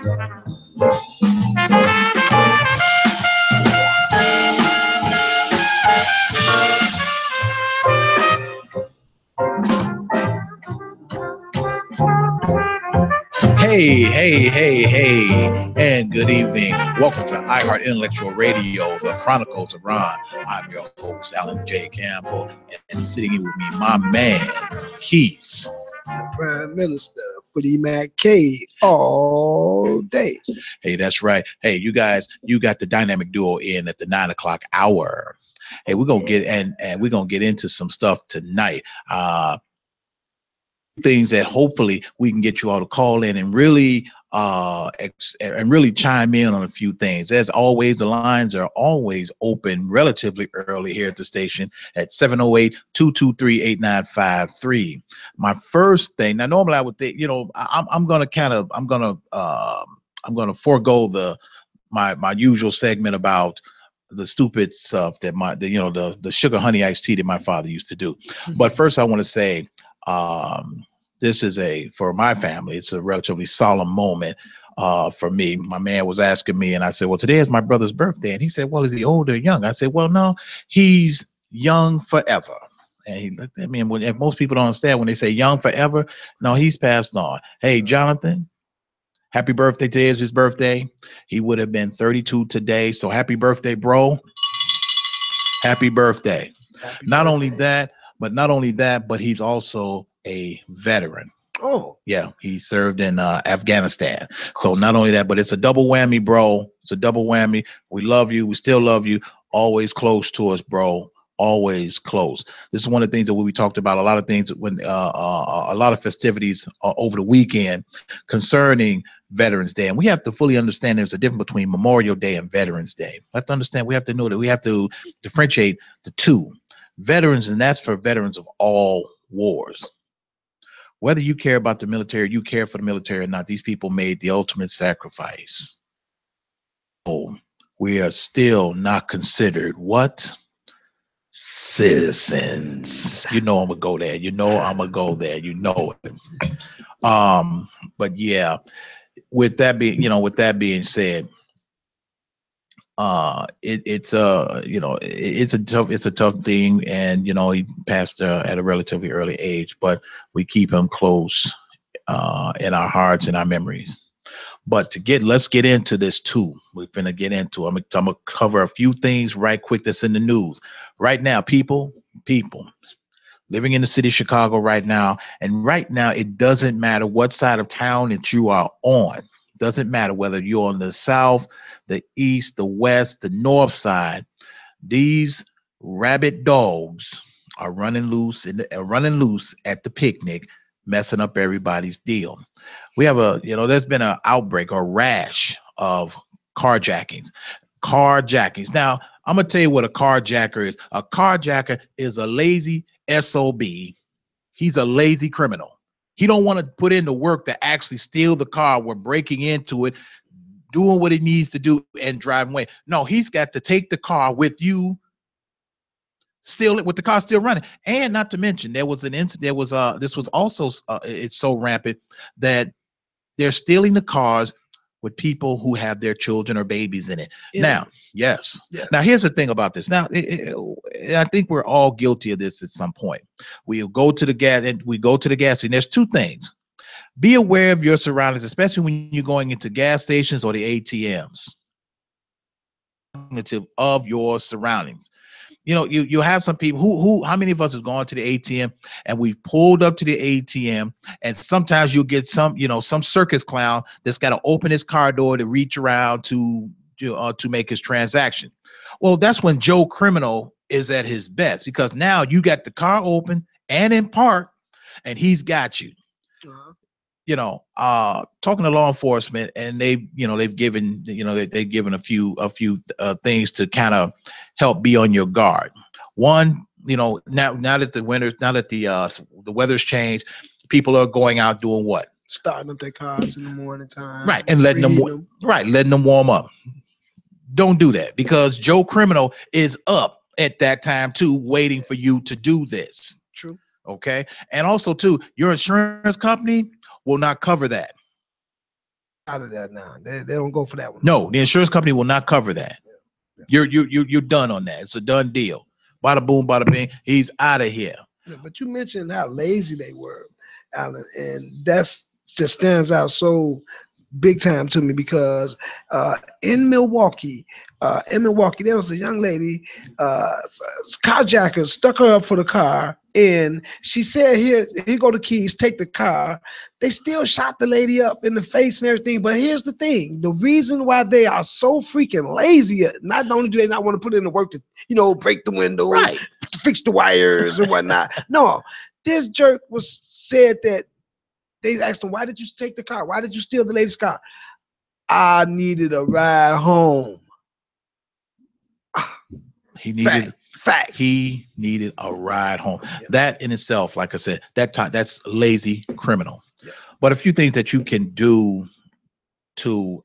Hey, and good evening. Welcome to iHeart Intellectual Radio, the Chronicles of Rohn. I'm your host, Alan J. Campbell, and sitting here with me, my man, Keith. The Prime Minister, Footy McKay, all day. Hey, that's right. Hey, you guys, you got the dynamic duo in at the 9 o'clock hour. Hey, we're gonna get and we're gonna get into some stuff tonight. Things that hopefully we can get you all to call in and really chime in on a few things. As always, the lines are always open relatively early here at the station at 708-223-8953. My first thing, now normally I would think, I'm gonna forego my usual segment about the stupid stuff that the sugar honey iced tea that my father used to do. But first I want to say, this is for my family, it's a relatively solemn moment for me. My man was asking me, and I said, well, today is my brother's birthday. And he said, well, is he old or young? I said, well, no, he's young forever. And he looked at me, and most people don't understand when they say young forever, no, he's passed on. Hey, Jonathan, happy birthday. Today is his birthday. He would have been 32 today. So happy birthday, bro. Happy birthday. Not only that, but he's also a veteran. Oh, yeah, he served in Afghanistan. So not only that, but it's a double whammy, bro. It's a double whammy. We love you. We still love you. Always close to us, bro. Always close. This is one of the things that we talked about. A lot of things when a lot of festivities over the weekend concerning Veterans Day, and we have to fully understand there's a difference between Memorial Day and Veterans Day. We have to understand. We have to know that we have to differentiate the two. Veterans, and that's for veterans of all wars. Whether you care about the military, you care for the military or not, these people made the ultimate sacrifice. Oh, we are still not considered what? Citizens. You know I'm gonna go there. You know I'm gonna go there. You know it. But yeah, with that being said, it's a tough thing, and he passed at a relatively early age, but we keep him close in our hearts and our memories. But let's get into this too. We're gonna get into. I'm gonna cover a few things right quick that's in the news right now. People living in the city of Chicago right now, and right now it doesn't matter what side of town that you are on. Doesn't matter whether you're on the south, the east, the west, the north side. These rabid dogs are running loose at the picnic, messing up everybody's deal. We have there's been an outbreak or rash of carjackings. Now, I'm gonna tell you what a carjacker is. A carjacker is a lazy SOB. He's a lazy criminal. He don't want to put in the work to actually steal the car. We're breaking into it, doing what he needs to do, and driving away. No, he's got to take the car with you, steal it with the car still running. And not to mention, there was an incident. This was also it's so rampant that they're stealing the cars with people who have their children or babies in it. Yeah. Now, yes. Now, here's the thing about this. Now, I think we're all guilty of this at some point. We go to the gas station. There's two things. Be aware of your surroundings, especially when you're going into gas stations or the ATMs. Of your surroundings. You have some people how many of us has gone to the ATM and we pulled up to the ATM, and sometimes you'll get some circus clown that's got to open his car door to reach around to make his transaction. Well, that's when Joe Criminal is at his best, because now you got the car open and in park, and he's got you. Talking to law enforcement, and they've given a few things to kind of help be on your guard. One, now that the weather's changed, people are going out doing what? Starting up their cars in the morning time. Right, and letting them warm up. Don't do that, because Joe Criminal is up at that time too, waiting for you to do this. True. Okay, and also too, your insurance company will not cover that. out of there now. They don't go for that one. No, the insurance company will not cover that. You're done on that. It's a done deal. Bada boom, bada bing. He's out of here. Yeah, but you mentioned how lazy they were, Alan, and that's just stands out so big time to me because in Milwaukee, there was a young lady, carjackers stuck her up for the car, and she said, here go the keys, take the car. They still shot the lady up in the face and everything. But here's the thing: the reason why they are so freaking lazy, not only do they not want to put in the work to, break the windows, Right. fix the wires and whatnot. No, this jerk was said that they asked him, why did you take the car? Why did you steal the lady's car? I needed a ride home. He needed Facts. He needed a ride home. Yeah. That in itself, like I said, that's lazy criminal. Yeah. But a few things that you can do to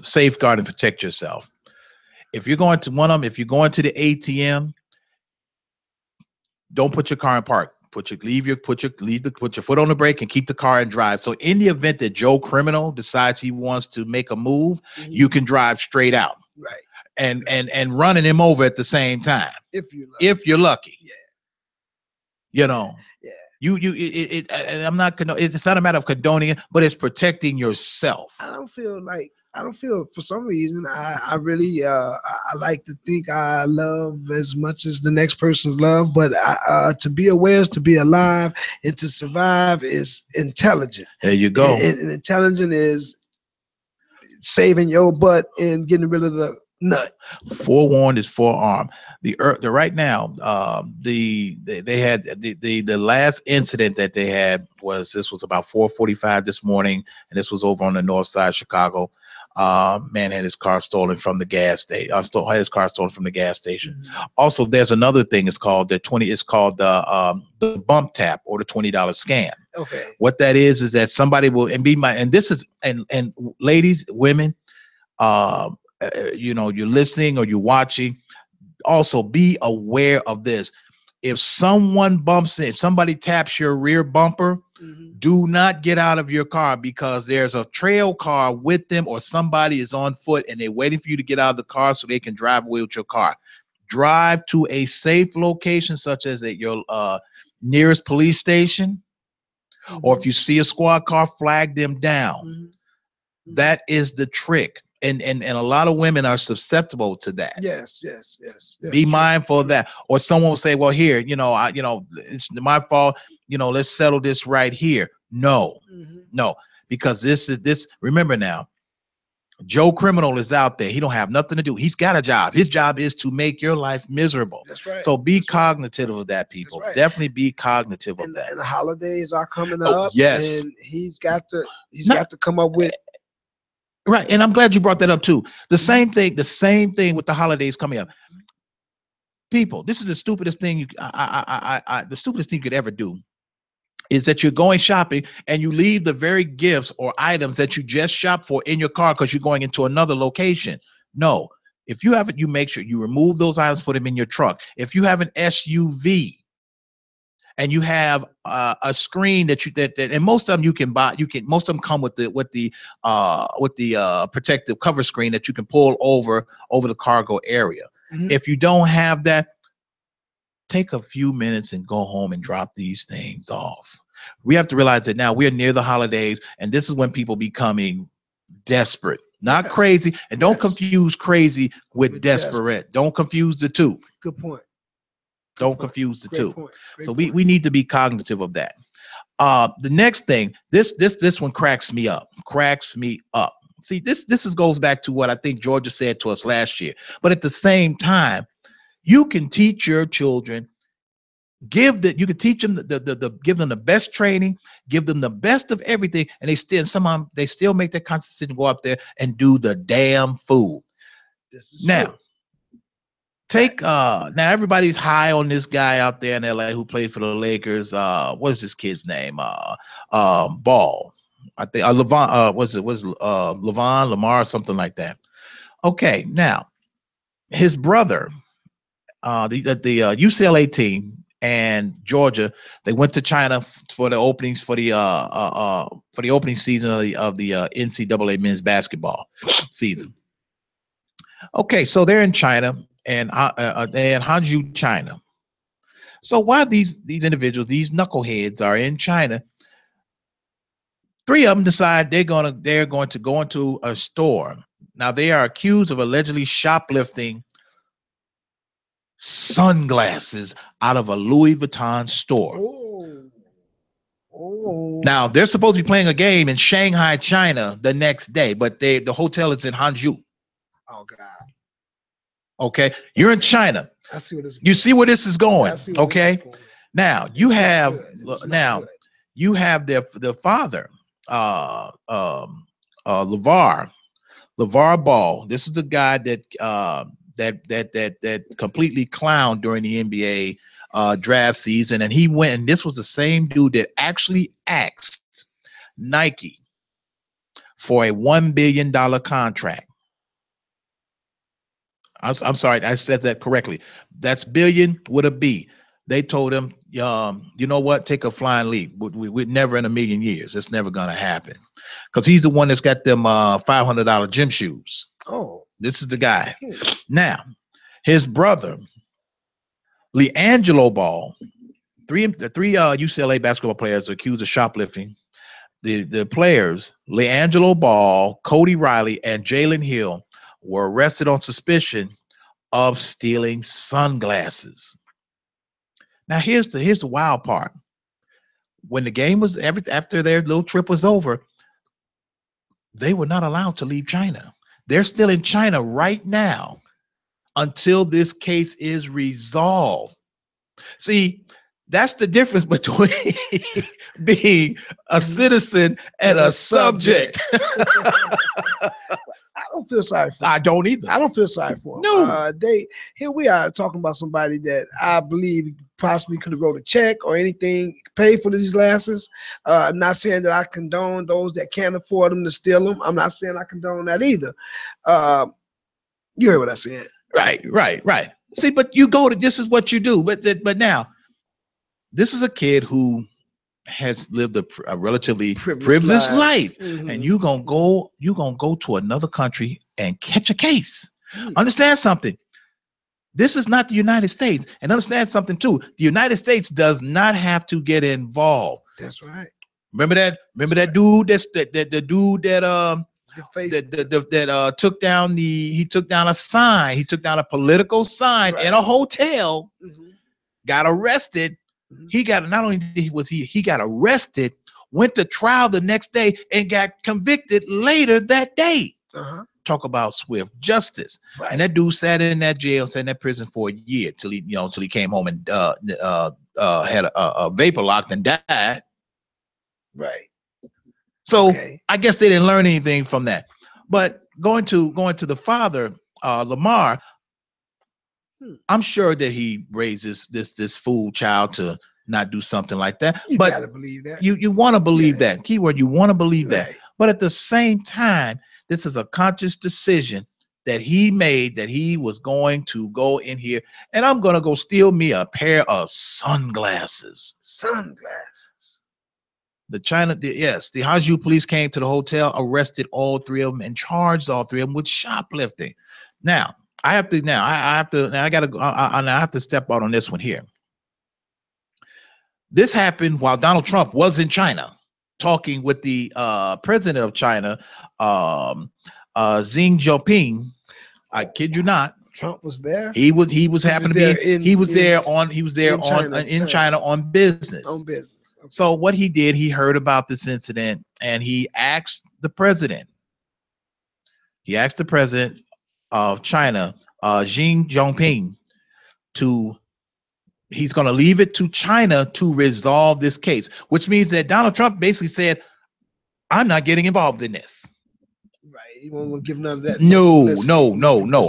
safeguard and protect yourself. If you're going to if you're going to the ATM, don't put your car in park. Put your foot on the brake and keep the car and drive. So in the event that Joe Criminal decides he wants to make a move, you can drive straight out. Right. And running him over at the same time. If you're lucky. Yeah. You know. Yeah. And I'm not it's not a matter of condoning it, but it's protecting yourself. I don't feel for some reason I really I like to think I love as much as the next person's love, but to be aware is to be alive, and to survive is intelligent. There you go. And intelligent is saving your butt and getting rid of the nut. Forewarned is forearmed. The right now, they had the last incident that they had was about 4:45 this morning, and this was over on the north side of Chicago. Man had his car stolen from the gas station. Had his car stolen from the gas station. Mm-hmm. Also, there's another thing. It's called the bump tap or the $20 scam. Okay. What that is that somebody will and ladies, women, you're listening or you're watching. Also, be aware of this. If somebody taps your rear bumper, do not get out of your car, because there's a trail car with them, or somebody is on foot and they're waiting for you to get out of the car so they can drive away with your car. Drive to a safe location, such as at your nearest police station, or if you see a squad car, flag them down. That is the trick. And a lot of women are susceptible to that. Yes. Be mindful of that. Or someone will say, well, here, it's my fault. Let's settle this right here. No, because this. Remember now, Joe Criminal is out there. He don't have nothing to do. He's got a job. His job is to make your life miserable. That's right. So be cognitive of that, people. Right. Definitely be cognitive of that. And the holidays are coming up. Yes. And he's got to come up with. Right, and I'm glad you brought that up too. The same thing with the holidays coming up. People, this is the stupidest thing the stupidest thing you could ever do is that you're going shopping and you leave the very gifts or items that you just shopped for in your car because you're going into another location. No, if you have it, you make sure you remove those items, put them in your truck. If you have an SUV and you have a screen that and most of them you can buy. Most of them come with the protective cover screen that you can pull over the cargo area. If you don't have that, take a few minutes and go home and drop these things off. We have to realize that now we're near the holidays, and this is when people becoming desperate, not crazy. And don't confuse crazy with desperate. Don't confuse the two. Good point. Don't confuse the two. So we need to be cognitive of that. The next thing, this one cracks me up. See, this goes back to what I think Georgia said to us last year. But at the same time, you can teach your children, you can teach them give them the best training, give them the best of everything, and they still make that conscious decision to go out there and do the damn fool. This is true. Now everybody's high on this guy out there in LA who played for the Lakers. What is this kid's name? Ball. I think Lamar, something like that. Okay, now his brother, the UCLA team, and Georgia. They went to China for the openings for the opening season of the NCAA men's basketball season. Okay, so they're in China and they're in Hangzhou, China. So while these individuals, these knuckleheads, are in China, three of them decide they're going to go into a store. Now they are accused of allegedly shoplifting sunglasses out of a Louis Vuitton store. Now they're supposed to be playing a game in Shanghai, China the next day, but the hotel is in Hangzhou. Oh God. Okay, you're in China. I see where this. You see where this is going. Okay. Going. Now you have good. You have their father, LeVar Ball. This is the guy that completely clowned during the NBA draft season, and he went. And this was the same dude that actually asked Nike for a $1 billion contract. I'm sorry, I said that correctly. That's billion with a B. They told him, you know what? Take a flying leap. We're never in a million years. It's never gonna happen, because he's the one that's got them $500 gym shoes. Oh, this is the guy. Now, his brother, LeAngelo Ball, three UCLA basketball players accused of shoplifting. The players, LeAngelo Ball, Cody Riley, and Jalen Hill, were arrested on suspicion of stealing sunglasses. Now here's the wild part. When the game was after their little trip was over, they were not allowed to leave China. They're still in China right now until this case is resolved. See, that's the difference between being a citizen and a subject. I don't feel sorry for them. I don't either. I don't feel sorry for them. No. Here we are talking about somebody that I believe possibly could have wrote a check or anything, paid for these glasses. I'm not saying that I condone those that can't afford them to steal them. I'm not saying I condone that either. You heard what I said. Right. See, but this is what you do. But now, this is a kid who has lived a relatively privileged life. Mm-hmm. And you're gonna go to another country and catch a case. Understand something. This is not the United States. And understand something too. The United States does not have to get involved. That's right. Remember that dude the dude that took down a sign. He took down a political sign in a hotel, got arrested. He got arrested, went to trial the next day, and got convicted later that day. Talk about swift justice. Right. And that dude sat in that prison for a year till he came home and had a vapor locked and died. Right. So I guess they didn't learn anything from that. But going to the father, Lamar, I'm sure that he raises this fool child to not do something like that. You gotta believe that. You want to believe that. Keyword, you want to believe that. But at the same time, this is a conscious decision that he made, that he was going to go in here and I'm going to go steal me a pair of sunglasses. The Hangzhou police came to the hotel, arrested all three of them, and charged all three of them with shoplifting. Now, I have to step out on this one here. This happened while Donald Trump was in China, talking with the president of China, Xi Jinping. I kid you not. Trump was there. He was there in China on business. Okay. So what he did, he heard about this incident and he asked the president. He asked the president of China, Xi Jinping, he's going to leave it to China to resolve this case, which means that Donald Trump basically said, I'm not getting involved in this. Right. He won't give none of that. No.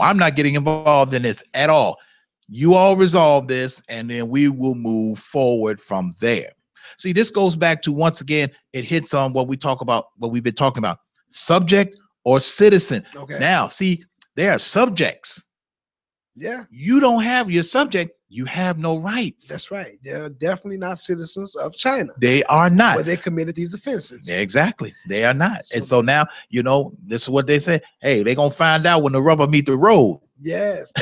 I'm not getting involved in this at all. You all resolve this and then we will move forward from there. See, this goes back to, once again, it hits on what we've been talking about, subject or citizen. Okay. Now, see, they are subjects. Yeah. You don't have your subject. You have no rights. That's right. They're definitely not citizens of China. They are not. Where they committed these offenses. Yeah, exactly. They are not. So and so now, this is what they say. Hey, they're going to find out when the rubber meet the road. Yes.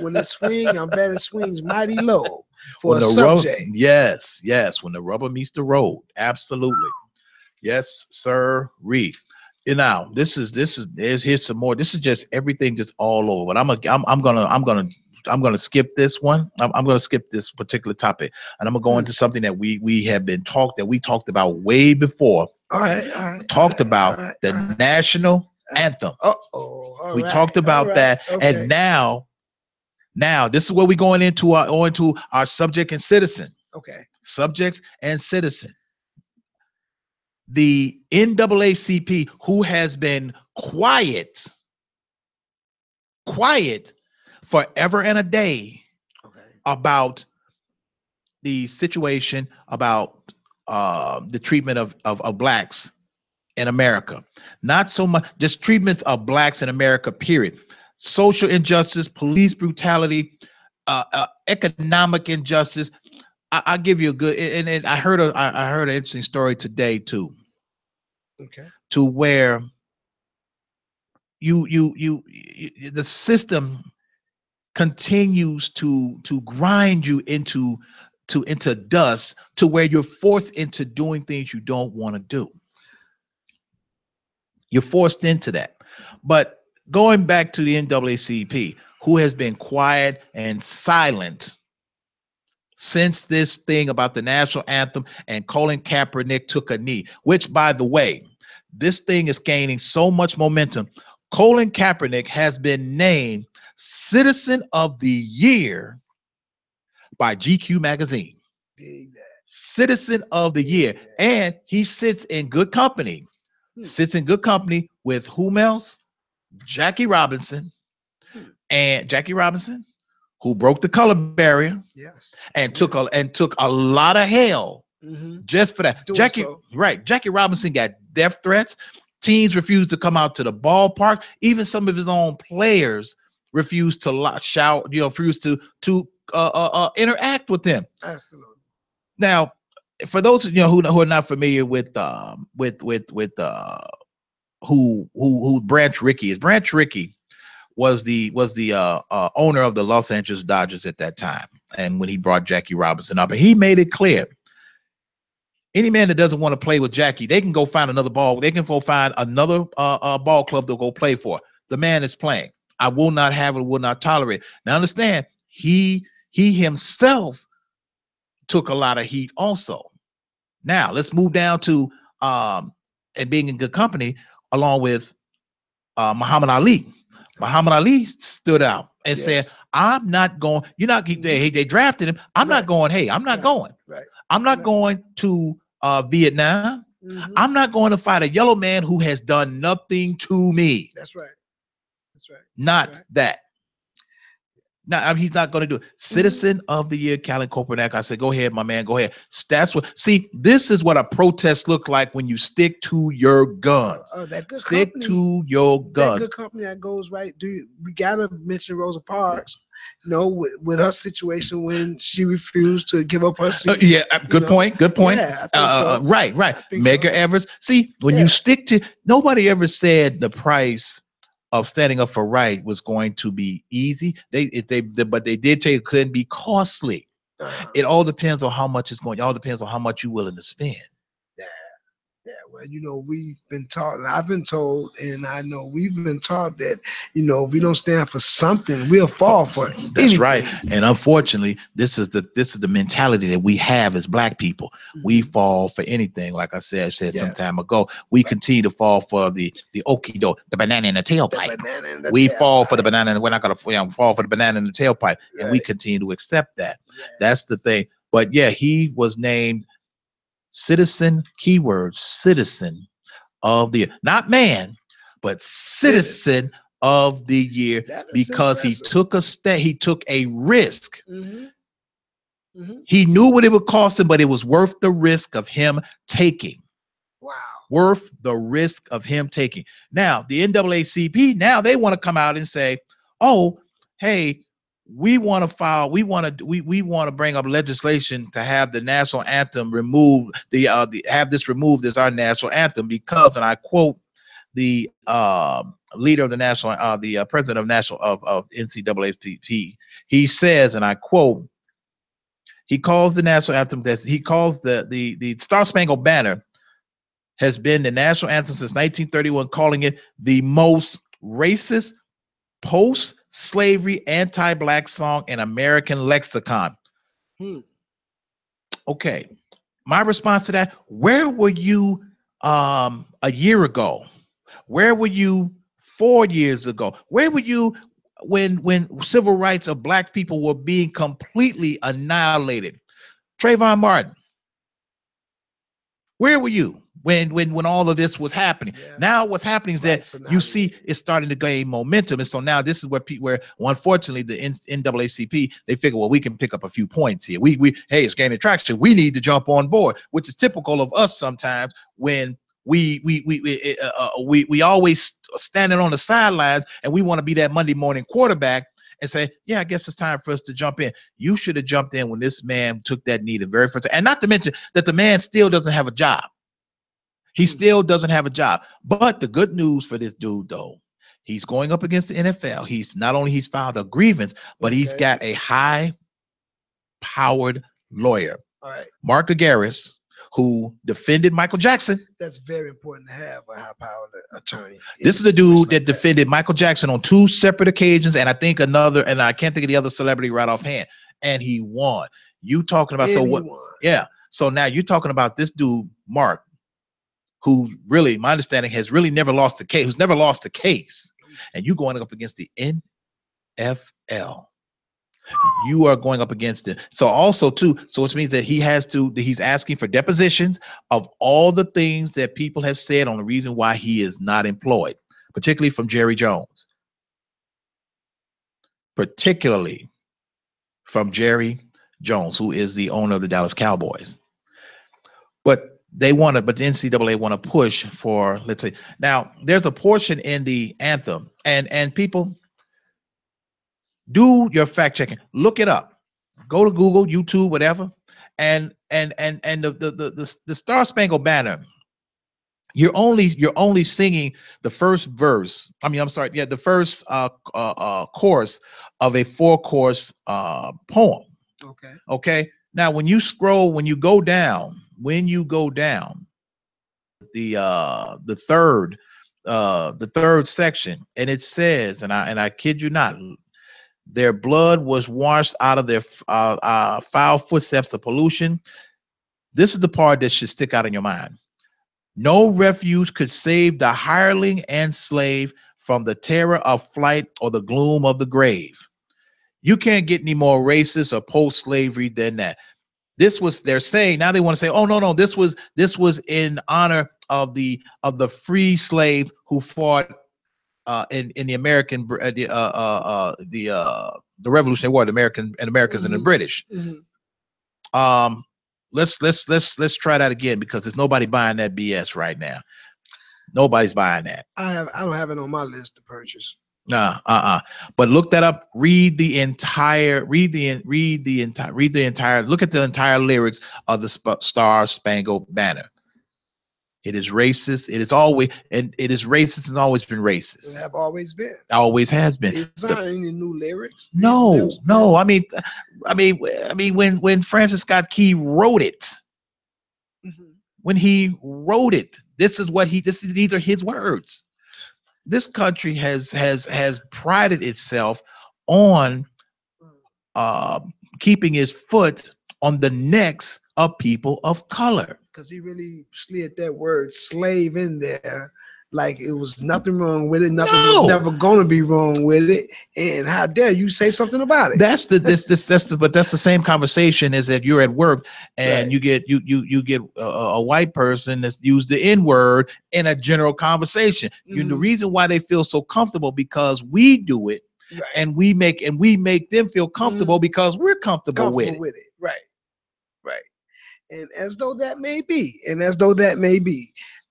When they swing, I'm betting it swings mighty low for When a the subject. yes. When the rubber meets the road. Absolutely. Yes, sir. Now, here's some more. This is just everything just all over. But I'm gonna skip this one. I'm gonna skip this particular topic, and I'm gonna go into something that we talked about way before. All right. Talked about the national anthem. We talked about that, and now this is where we're going into our subject and citizen. Okay. Subjects and citizen. The NAACP, who has been quiet forever and a day about the situation, about the treatment of blacks in America. Not so much just treatments of blacks in America, period. Social injustice, police brutality, economic injustice. I'll give you a good, and I heard an interesting story today too. Okay. To where the system continues to grind you into dust, to where you're forced into doing things you don't want to do. You're forced into that. But going back to the NAACP, who has been quiet and silent since this thing about the national anthem and Colin Kaepernick took a knee, which, by the way, this thing is gaining so much momentum. Colin Kaepernick has been named Citizen of the Year by GQ magazine. Citizen of the Year. And he sits in good company. Sits in good company with whom else? Jackie Robinson. And Jackie Robinson, who broke the color barrier, and took a lot of hell just for that. Jackie Robinson got death threats. Teams refused to come out to the ballpark. Even some of his own players refused to refused to interact with him. Absolutely. Now, for those of you who are not familiar with who Branch Rickey is, Branch Rickey was the owner of the Los Angeles Dodgers at that time, and when he brought Jackie Robinson up, and he made it clear, any man that doesn't want to play with Jackie, they can go find another ball. They can go find another ball club to go play for. The man is playing. I will not have it. Will not tolerate. Now understand, he himself took a lot of heat also. Now let's move down to and being in good company along with Muhammad Ali. Muhammad Ali stood out and said, I'm not going. You're not. They drafted him. I'm not going. Hey, I'm not going. I'm not going to Vietnam. I'm not going to fight a yellow man who has done nothing to me. That's right. Not that. No, I mean, he's not going to do it. Citizen of the Year, Colin Kaepernick. I said, go ahead, my man, go ahead. That's what. See, this is what a protest looks like when you stick to your guns. That good stick company, to your guns. That good company that goes right. We gotta mention Rosa Parks. With her situation when she refused to give up her seat. Good point. Good point. Yeah, I think so. Right. Medgar Evers. See, when you stick to, nobody ever said the price of standing up for right was going to be easy. But they did tell you it couldn't be costly. It all depends on how much it's going. It all depends on how much you're willing to spend. Yeah. Well, we've been taught, and I've been told, and I know we've been taught that, if we don't stand for something, we'll fall for it. That's anything. Right. And unfortunately, this is the mentality that we have as black people. We fall for anything. Like I said some time ago, we continue to fall for the okie doke, the banana in the tailpipe. We fall for the banana, and we're not going to fall for the banana in the tailpipe. And we continue to accept that. That's the thing. But yeah, he was named citizen, keyword, citizen of the year. Not man, but citizen of the year, because he took a risk. He knew what it would cost him, but it was worth the risk of him taking. Wow. Worth the risk of him taking. Now, the NAACP, now they want to come out and say, oh, hey, we want to file. We want to bring up legislation to have the national anthem removed. Have this removed as our national anthem because, and I quote the leader of the national, the president of national of NCAAP. He says, and I quote, he calls the national anthem that he calls the Star Spangled Banner has been the national anthem since 1931, calling it the most racist post-slavery anti-black song in American lexicon. Okay, my response to that: where were you a year ago? Where were you 4 years ago? Where were you when civil rights of black people were being completely annihilated? Trayvon Martin, where were you when all of this was happening? Yeah. Now what's happening is that you see it's starting to gain momentum, and so now this is where unfortunately the NAACP, they figure, well, we can pick up a few points here. We hey, it's gaining traction. We need to jump on board, which is typical of us sometimes when we always standing on the sidelines and we want to be that Monday morning quarterback and say, yeah, I guess it's time for us to jump in. You should have jumped in when this man took that knee the very first time. And not to mention that the man still doesn't have a job. He still doesn't have a job. But the good news for this dude, though, he's going up against the NFL. He's not only he's filed a grievance, but he's got a high-powered lawyer. All right. Mark Agaris, who defended Michael Jackson. That's very important to have a high-powered attorney. This is a dude that defended Michael Jackson on 2 separate occasions, and I think another, and I can't think of the other celebrity right offhand. And he won. You talking about so what? Yeah. So now you're talking about this dude, Mark, who really, my understanding, has really never lost a case. Who's never lost a case, and you going up against the NFL. You are going up against it. So also too, so which means that he's asking for depositions of all the things that people have said on the reason why he is not employed, particularly from Jerry Jones. Particularly from Jerry Jones, who is the owner of the Dallas Cowboys. But the NCAA want to push for, let's say, now there's a portion in the anthem, and people, do your fact checking. Look it up. Go to Google, YouTube, whatever. And the Star Spangled Banner. You're only singing the first verse. The first chorus of a 4-course poem. Okay. Okay. Now, when you go down, the third section, and it says, and I kid you not, their blood was washed out of their foul footsteps of pollution. This is the part that should stick out in your mind. No refuge could save the hireling and slave from the terror of flight or the gloom of the grave. You can't get any more racist or post-slavery than that. This was, they're saying, now they want to say, oh no, this was in honor of the free slaves who fought in the American the Revolutionary War, the Americans and the British. Mm-hmm. Let's try that again, because there's nobody buying that BS right now. Nobody's buying that. I don't have it on my list to purchase. But look that up. Read the entire. Look at the entire lyrics of the Star Spangled Banner. It is racist. It is always, and it is racist and always been racist. It have always been. Always has been. Is there any new lyrics? No. I mean, when Francis Scott Key wrote it, when he wrote it, these are his words. This country has prided itself on keeping its foot on the necks of people of color. Because he really slid that word slave in there like it was nothing wrong with it. Nothing was never going to be wrong with it. And how dare you say something about it? But that's the same conversation as that you're at work and you get a white person that's used the N-word in a general conversation. Mm-hmm. The reason why they feel so comfortable because we do it, and we make them feel comfortable because we're comfortable with it. Right. And as though that may be,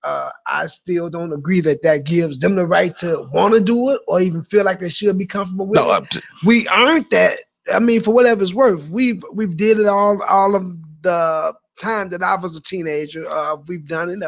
I still don't agree that gives them the right to want to do it or even feel like they should be comfortable with it. We earned that I mean, for whatever it's worth, we've did it all of the time that I was a teenager. We've done it.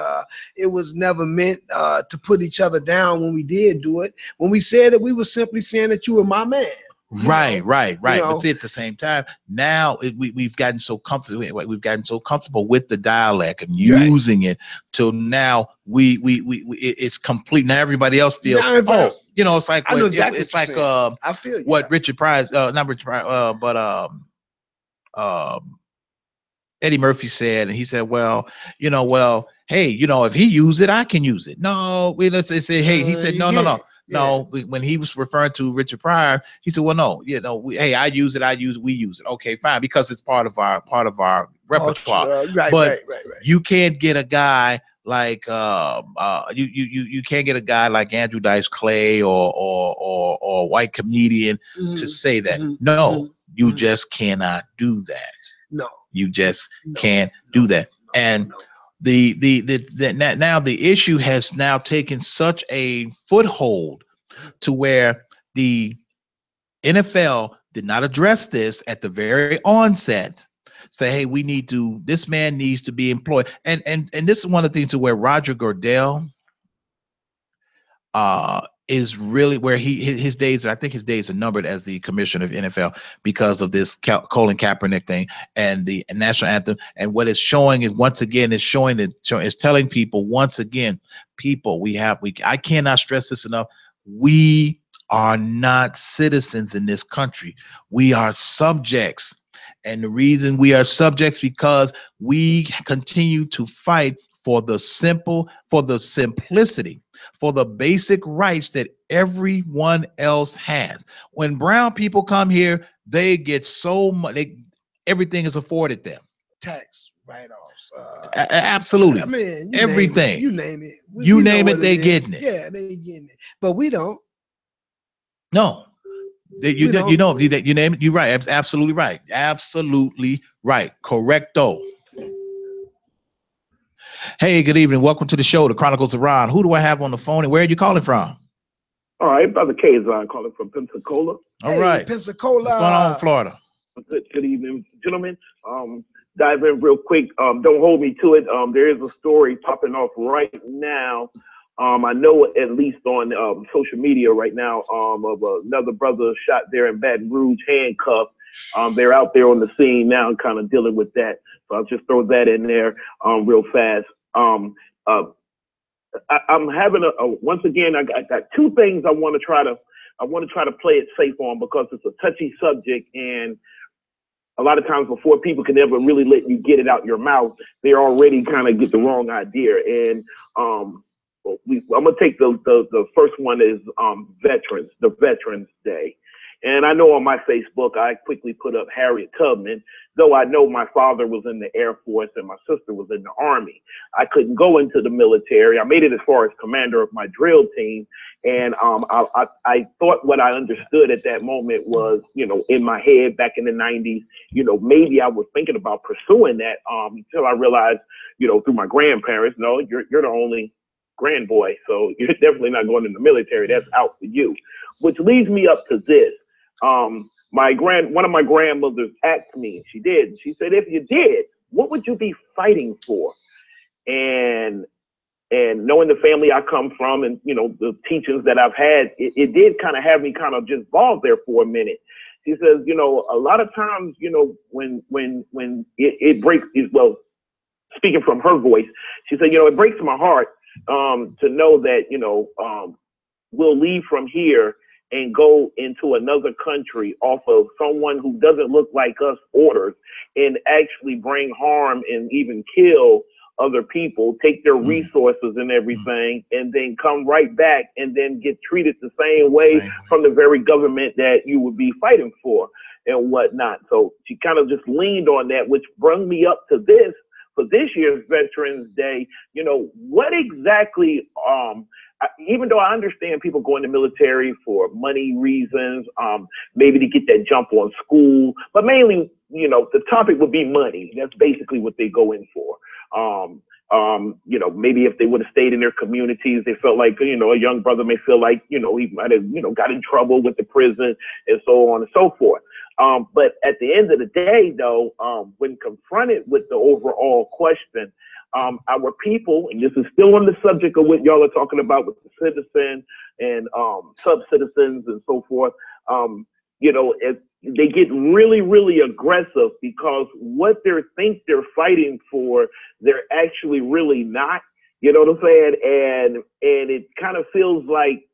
It was never meant to put each other down when we did do it. When we said it, we were simply saying that you were my man. Right. But see, at the same time, now we've gotten so comfortable. We've gotten so comfortable with the dialect and using it till now. It's complete. Now everybody else feels. It's like I feel what Richard Pryor, not Richard Pryor, but Eddie Murphy said, and he said, well, hey, if he use it, I can use it. No, let's say, hey, he said, no. No, when he was referring to Richard Pryor, he said, well, no, hey, I use it, we use it. Okay, fine, because it's part of our repertoire. Right. You can't get a guy like you can't get a guy like Andrew Dice Clay or a white comedian to say that. No, you just cannot do that. No, you just can't do that. And now the issue has now taken such a foothold to where the NFL did not address this at the very onset. Say, hey, this man needs to be employed. And this is one of the things to where Roger Goodell is really where his days are numbered as the commissioner of NFL because of this Colin Kaepernick thing and the national anthem. And what it's showing is, once again, it's telling people once again, people, I cannot stress this enough. We are not citizens in this country. We are subjects. And the reason we are subjects because we continue to fight for the simplicity, for the basic rights that everyone else has. When brown people come here, they get so much, everything is afforded them. Tax write-offs. Absolutely. I mean, everything. You name it. You name it, they getting it. Yeah, they getting it. But we don't. No. You name it, you're right. Absolutely right. Absolutely right. Correcto. Hey, good evening. Welcome to the show, the Chronicles of Rohn. Who do I have on the phone and where are you calling from? All right, Brother K is calling from Pensacola. All right. Pensacola. What's going on in Florida? Good evening, gentlemen. Dive in real quick. Don't hold me to it. There is a story popping off right now. I know at least on social media right now of another brother shot there in Baton Rouge, handcuffed. They're out there on the scene now, kind of dealing with that. So I'll just throw that in there real fast. I'm having once again. I got two things I want to try to play it safe on because it's a touchy subject, and a lot of times before people can ever really let you get it out your mouth, they already kind of get the wrong idea. And I'm gonna take the first one is the Veterans Day. And I know on my Facebook, I quickly put up Harriet Tubman, though I know my father was in the Air Force and my sister was in the Army. I couldn't go into the military. I made it as far as commander of my drill team. And I thought what I understood at that moment was, in my head back in the 90s, maybe I was thinking about pursuing that until I realized, through my grandparents, no, you're the only grand boy. So you're definitely not going in the military. That's out for you. Which leads me up to this. One of my grandmothers asked me, she said, if you did, what would you be fighting for? And knowing the family I come from and, the teachings that I've had, it did kind of have me kind of just pause there for a minute. She says, a lot of times, when it breaks, well, speaking from her voice, she said, it breaks my heart to know that, we'll leave from here and go into another country off of someone who doesn't look like us orders and actually bring harm and even kill other people, take their resources and everything, and then come right back and then get treated the same way from the very government that you would be fighting for and whatnot. So she kind of just leaned on that, which brought me up to this. For this year's Veterans Day, what exactly, even though I understand people go in the military for money reasons, maybe to get that jump on school, but mainly, the topic would be money. That's basically what they go in for. Maybe if they would have stayed in their communities, they felt like, a young brother may feel like, he might have, got in trouble with the prison and so on and so forth. But at the end of the day, though, when confronted with the overall question, our people, and this is still on the subject of what y'all are talking about with the citizen and sub-citizens and so forth, they get really, really aggressive because what they think they're fighting for, they're actually really not. You know what I'm saying? And it kind of feels like,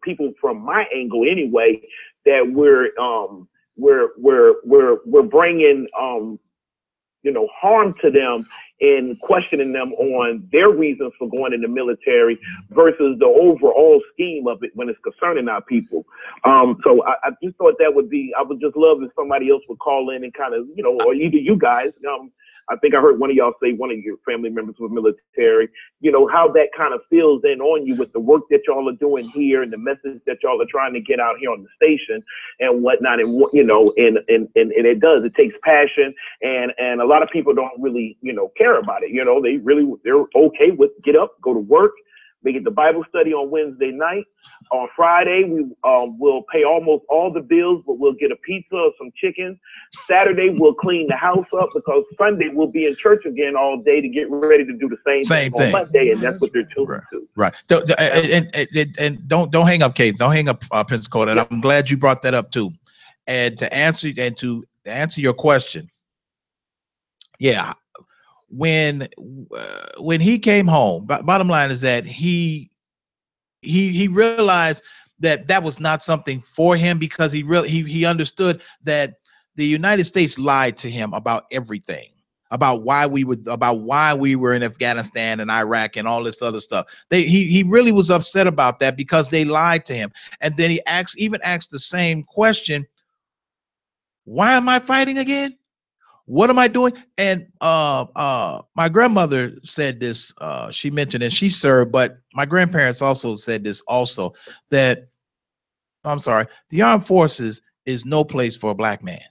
people from my angle anyway, that we're bringing, harm to them and questioning them on their reasons for going in the military versus the overall scheme of it when it's concerning our people. So I just thought I would just love if somebody else would call in and kind of, or either you guys, I think I heard one of y'all say one of your family members was military, how that kind of feels in on you with the work that y'all are doing here and the message that y'all are trying to get out here on the station and whatnot. And, and it takes passion and a lot of people don't really, care about it. They're okay with get up, go to work. They get the Bible study on Wednesday night. On Friday, we will pay almost all the bills, but we'll get a pizza or some chicken. Saturday, we'll clean the house up because Sunday we'll be in church again all day to get ready to do the same thing on Monday, and that's what they're choosing to. Right. And don't hang up, Kate. Don't hang up, Prince Code. And I'm glad you brought that up too. And to answer your question, yeah. When he came home, bottom line is that he realized that was not something for him because he understood that the United States lied to him about everything, about why we were in Afghanistan and Iraq and all this other stuff. He really was upset about that because they lied to him. And then he asked the same question, why am I fighting again? What am I doing? And my grandmother said this, she mentioned, and she served, but my grandparents also said this also, that, the armed forces is no place for a black man.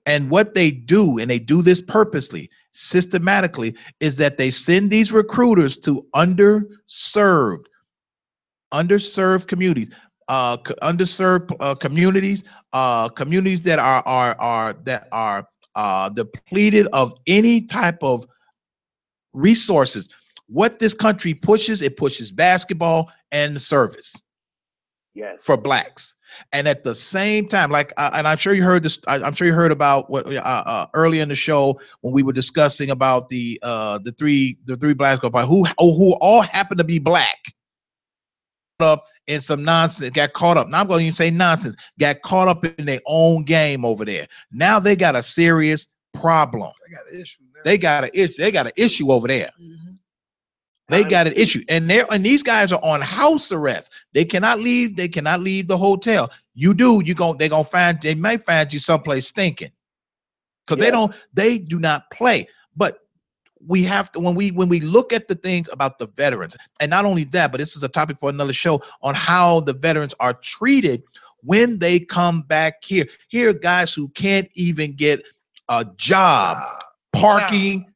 And what they do, and they do this purposely, systematically, is that they send these recruiters to underserved communities, communities that are depleted of any type of resources. What this country pushes, it pushes basketball and service for blacks. And at the same time, and I'm sure you heard this. I'm sure you heard about what earlier in the show when we were discussing about the three black who all happen to be black. Up in some nonsense, got caught up. Now I'm going to even say nonsense. Got caught up in their own game over there. Now they got a serious problem. They got an issue over there. Mm-hmm. They got an issue, and these guys are on house arrest. They cannot leave. They cannot leave the hotel. They may find you someplace stinking because they do not play. But we have to, when we look at the things about the veterans, and not only that, but this is a topic for another show on how the veterans are treated when they come back here. Here are guys who can't even get a job parking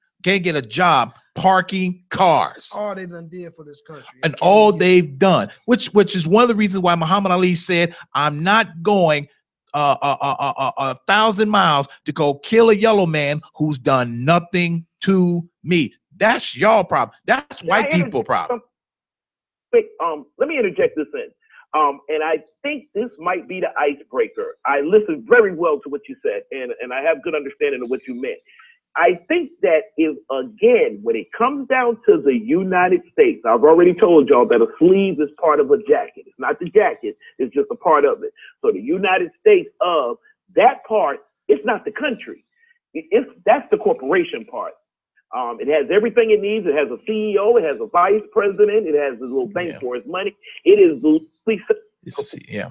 cars. All they done did for this country. And all they've done, which is one of the reasons why Muhammad Ali said, I'm not going 1,000 miles to go kill a yellow man who's done nothing to me. That's y'all problem. That's white people problem. Let me interject this in. And I think this might be the icebreaker. I listened very well to what you said, and I have good understanding of what you meant. I think that again, when it comes down to the United States, I've already told y'all that a sleeve is part of a jacket. It's not the jacket, it's just a part of it. So the United States of that part, it's not the country. That's the corporation part. It has everything it needs. It has a CEO. It has a vice president. It has a little bank for its money. It is yeah.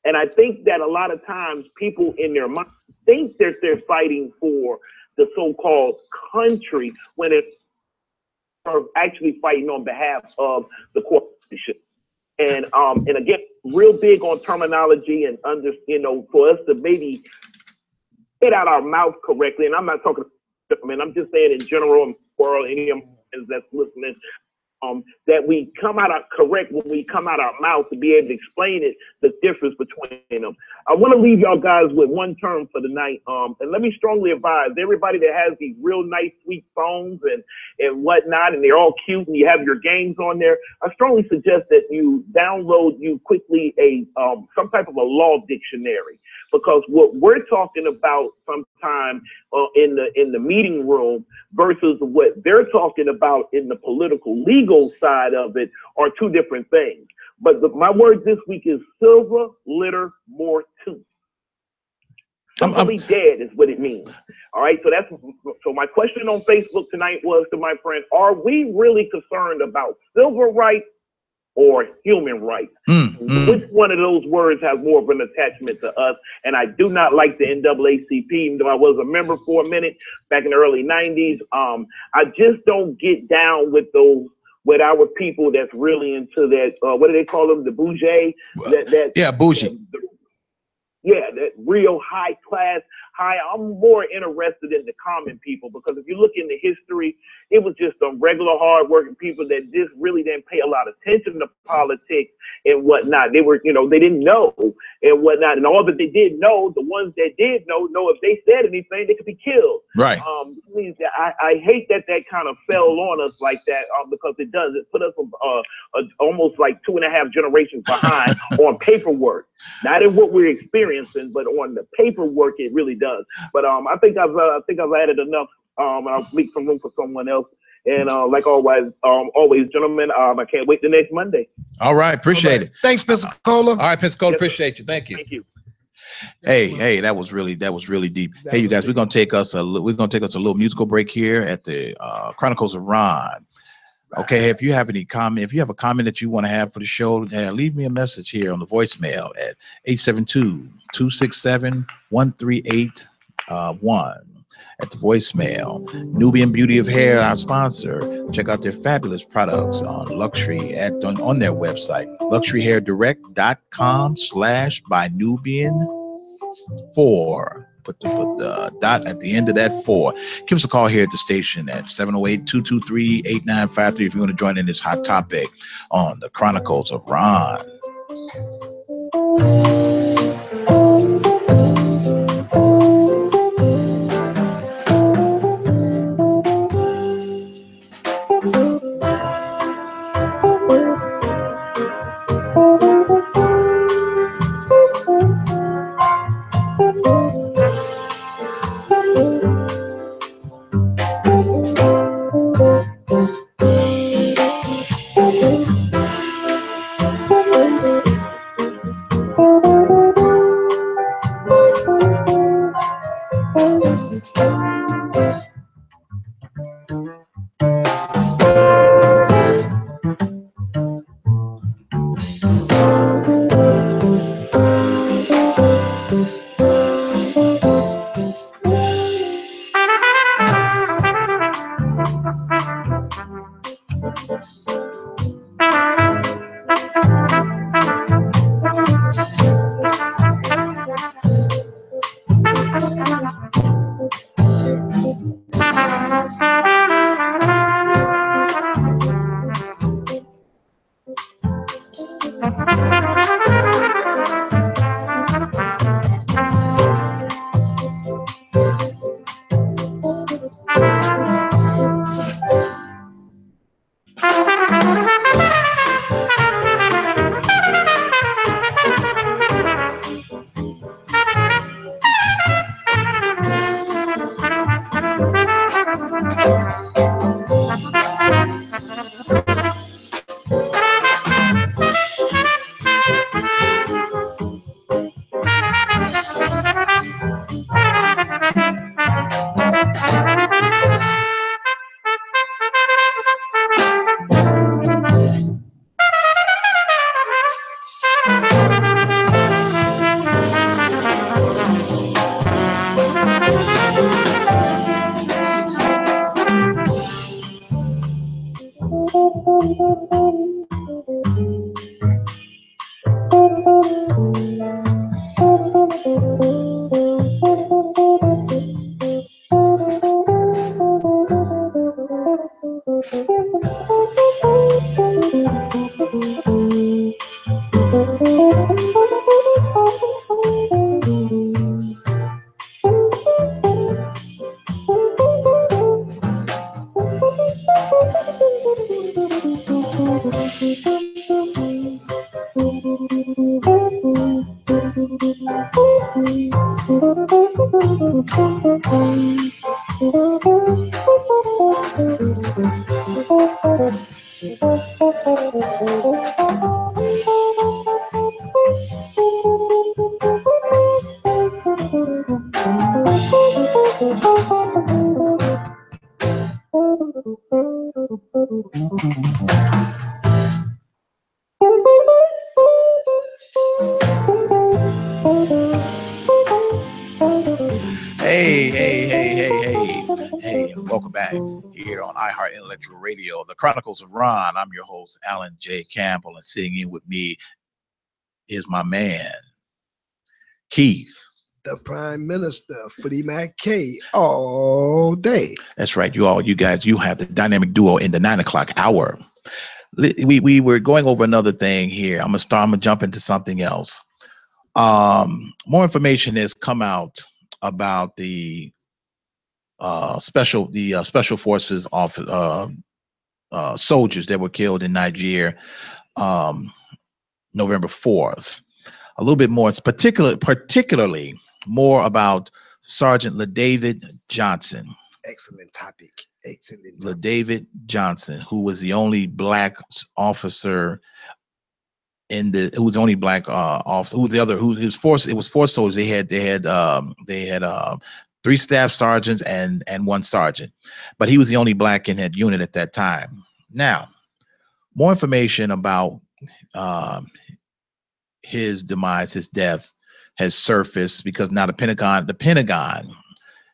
And I think that a lot of times people in their mind think that they're fighting for the so-called country when it's actually fighting on behalf of the corporation. And again, real big on terminology and for us to maybe get out our mouth correctly. And I'm not talking. I'm just saying in general, in the world, any Americans that's listening, that we come out correct when we come out our mouth to be able to explain it, the difference between them. I want to leave y'all guys with one term for the night. And let me strongly advise everybody that has these real nice, sweet phones and whatnot, and they're all cute and you have your games on there. I strongly suggest that you download quickly some type of a law dictionary, because what we're talking about sometimes in the meeting room versus what they're talking about in the political legal side of it are two different things. But my word this week is silver litter more tooth. Simply dead is what it means. All right. So my question on Facebook tonight was to my friend: are we really concerned about civil rights or human rights? Which one of those words has more of an attachment to us? And I do not like the NAACP, even though I was a member for a minute back in the early 90s. I just don't get down with our people that's really into that. What do they call them? The bougie? Bougie. That real high class. I'm more interested in the common people, because if you look in the history, it was just some regular hardworking people that just really didn't pay a lot of attention to politics and whatnot. They were, they didn't know and whatnot. And all that they did know, the ones that did know if they said anything, they could be killed. Right. I hate that kind of fell on us like that, because it does. It put us almost like 2.5 generations behind on paperwork. Not in what we're experiencing, but on the paperwork, it really does. But I think I've added enough. I'll leave some room for someone else. And like always, gentlemen, I can't wait the next Monday. All right, appreciate it. Thanks, Pensacola. All right, Pensacola, appreciate you. Thank you. Thank you. Hey, that was really deep. Hey, you guys, we're gonna take us a little musical break here at the Chronicles of Rohn. Okay, if you have a comment that you want to have for the show, leave me a message here on the voicemail at 872-267-1381 at the voicemail. Nubian Beauty of Hair, our sponsor. Check out their fabulous products on luxury on their website, luxuryhairdirect.com/bynubian4. Put the dot at the end of that 4. Give us a call here at the station at 708-223-8953 if you want to join in this hot topic on the Chronicles of Rohn. Hey, and welcome back here on iHeart Intellectual Radio, the Chronicles of Rohn. I'm your host, Alan J. Campbell, and sitting in with me is my man, Keith. The Prime Minister, Freddie McKay, all day. That's right. You guys, you have the dynamic duo in the 9 o'clock hour. We were going over another thing here. I'm gonna jump into something else. More information has come out about the special forces soldiers that were killed in Nigeria, November 4th. A little bit more, it's particularly more about Sergeant LaDavid Johnson. Excellent topic. LaDavid Johnson, who was the only black officer who was the only black officer. Who was the other? It was four soldiers. They had 3 staff sergeants and 1 sergeant, but he was the only black in that unit at that time. Now, more information about his demise, his death, has surfaced because now the Pentagon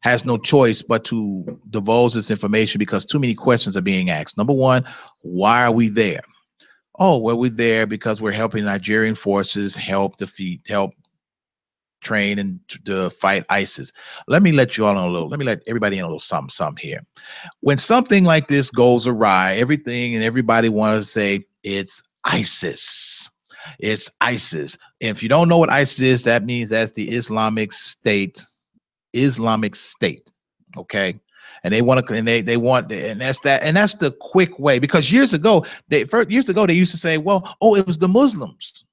has no choice but to divulge this information because too many questions are being asked. Number one, why are we there? Oh, well, we're there because we're helping Nigerian forces help train and to fight ISIS. Let me let everybody in a little something here. When something like this goes awry, everybody wants to say it's ISIS. It's ISIS. And if you don't know what ISIS is, that means that's the Islamic State. Okay. And they want to, and that's the quick way, because years ago they used to say, well, it was the Muslims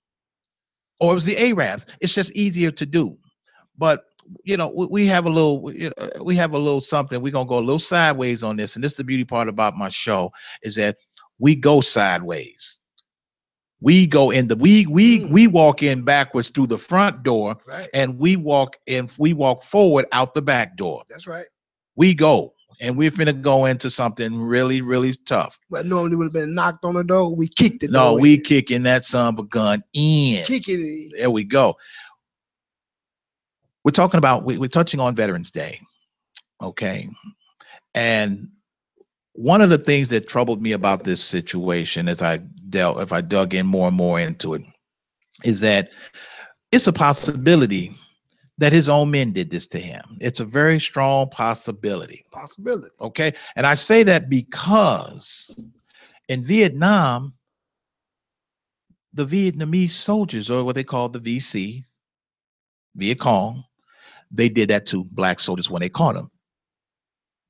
or it was the Arabs. It's just easier to do. But we have a little something. We're gonna go a little sideways on this, and this is the beauty part about my show, is that we go sideways. We go in we walk in backwards through the front door, right, and we walk forward out the back door. That's right. We go, and we're finna go into something really, really tough. But normally would have been knocked on the door. We kicked it. No, we kicking that son of a gun in. Kick it in. There we go. We're talking about we're touching on Veterans Day, okay? And one of the things that troubled me about this situation, if I dug in more and more into it, is that it's a possibility that his own men did this to him. It's a very strong possibility. Okay. And I say that because in Vietnam, the Vietnamese soldiers, or what they call the VCs, Viet Cong, they did that to black soldiers when they caught them.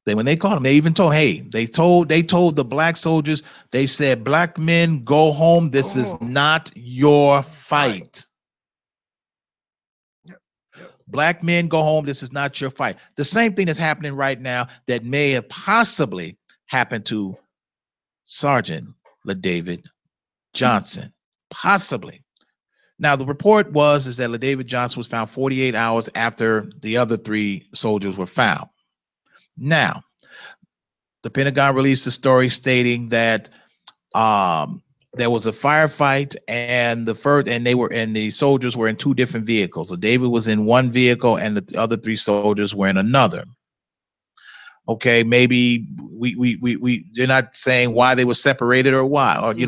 When they caught them, they even told, they told the black soldiers, they said, black men, go home. This is not your fight. Black men, go home. This is not your fight. The same thing that's happening right now that may have possibly happened to Sergeant LaDavid Johnson. Possibly. Now, the report is that LaDavid Johnson was found 48 hours after the other 3 soldiers were found. Now, the Pentagon released a story stating that there was a firefight, and the soldiers were in 2 different vehicles. So David was in one vehicle, and the other 3 soldiers were in another. Okay, maybe they're not saying why they were separated or why, or it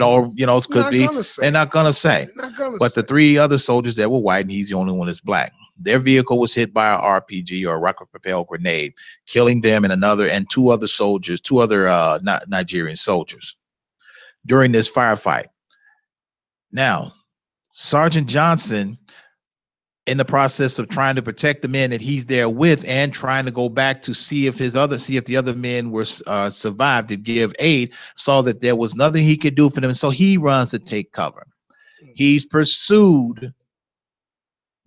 could be. They're not gonna say. But the 3 other soldiers that were white, and he's the only one that's black. Their vehicle was hit by an RPG, or a rocket-propelled grenade, killing them and 2 other soldiers, 2 other Nigerian soldiers during this firefight. Now, Sergeant Johnson, in the process of trying to protect the men that he's there with, and trying to go back to see if the other men were survived to give aid, saw that there was nothing he could do for them, so he runs to take cover. He's pursued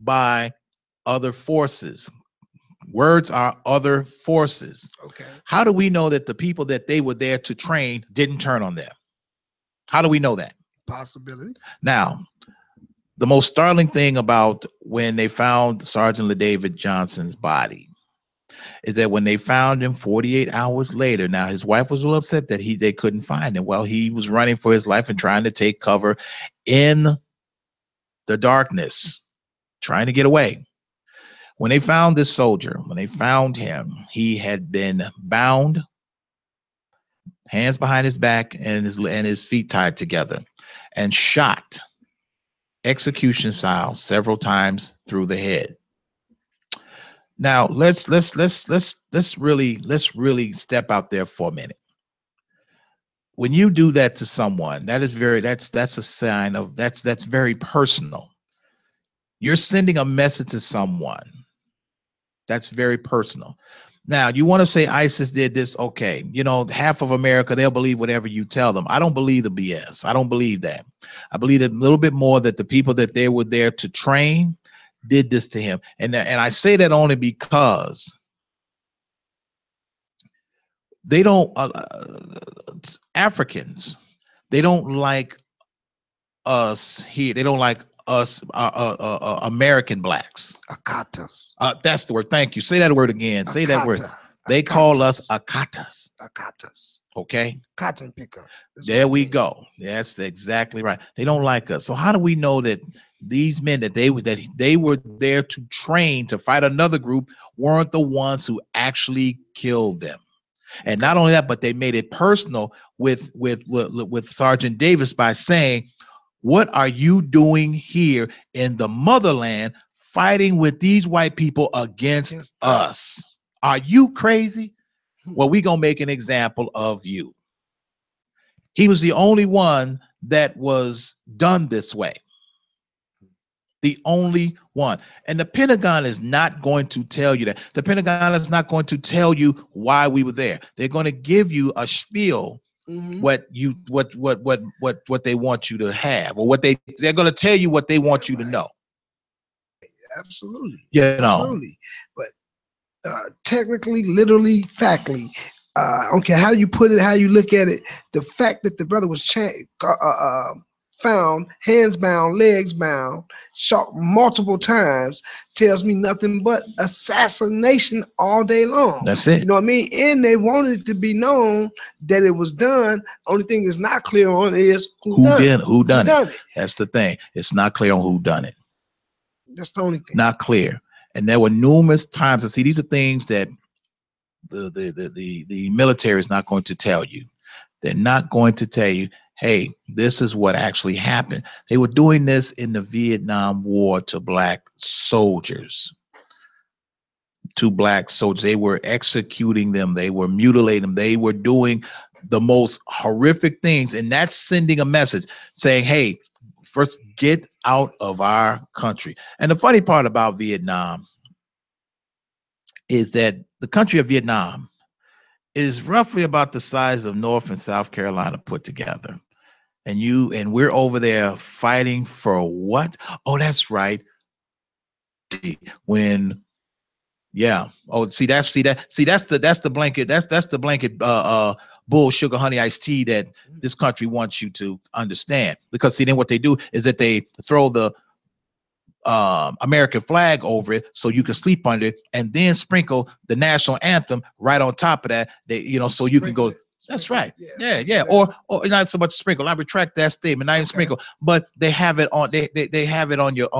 by other forces. Words are other forces. Okay. How do we know that the people that they were there to train didn't turn on them? How do we know that? Possibility. Now, the most startling thing about when they found Sergeant LaDavid Johnson's body is that when they found him 48 hours later, now his wife was a little upset that they couldn't find him. Well, he was running for his life and trying to take cover in the darkness, trying to get away. When they found this soldier, when they found him, he had been bound, hands behind his back and his feet tied together, and shot execution style several times through the head. Now let's really step out there for a minute. When you do that to someone, that's a sign of that's very personal. You're sending a message to someone. That's very personal. Now, you want to say ISIS did this? Okay, half of America, they'll believe whatever you tell them. I don't believe the BS. I don't believe that. I believe a little bit more that the people that they were there to train did this to him. And I say that only because they don't, Africans, they don't like us here. They don't like us, American blacks. Akatas. That's the word. Thank you. Say that word again. Say that word. They call us Akatas. Akatas. Okay. Cotton picker. There we go. That's exactly right. They don't like us. So how do we know that these men that they were there to train to fight another group weren't the ones who actually killed them? And not only that, but they made it personal with Sergeant Davis by saying, "What are you doing here in the motherland fighting with these white people against us? Are you crazy? Well, we're going to make an example of you." He was the only one that was done this way. The only one. And the Pentagon is not going to tell you that. The Pentagon is not going to tell you why we were there. They're going to give you a spiel, what they want you to have, or they're going to tell you what they want you to know. Absolutely. Absolutely. But technically, literally, factually, I don't care how you put it, how you look at it, the fact that the brother was found, hands bound, legs bound, shot multiple times, tells me nothing but assassination all day long. That's it. You know what I mean? And they wanted it to be known that it was done. Only thing is not clear on is who done it. That's the thing. It's not clear on who done it. That's the only thing. Not clear. And there were numerous times. And see, these are things that the military is not going to tell you. They're not going to tell you, hey, this is what actually happened. They were doing this in the Vietnam War to black soldiers. They were executing them. They were mutilating them. They were doing the most horrific things. And that's sending a message saying, hey, first get out of our country. And the funny part about Vietnam is that the country of Vietnam is roughly about the size of North and South Carolina put together. And we're over there fighting for what? Oh, that's right. When, yeah. Oh, that's the blanket. That's the blanket bull sugar honey iced tea that this country wants you to understand. Because see, then what they do is that they throw the American flag over it so you can sleep under it, and then sprinkle the national anthem right on top of that. So you can go. That's right. Yeah. Or not so much sprinkle. I retract that statement. Not even sprinkle, but they have it on. They have it on your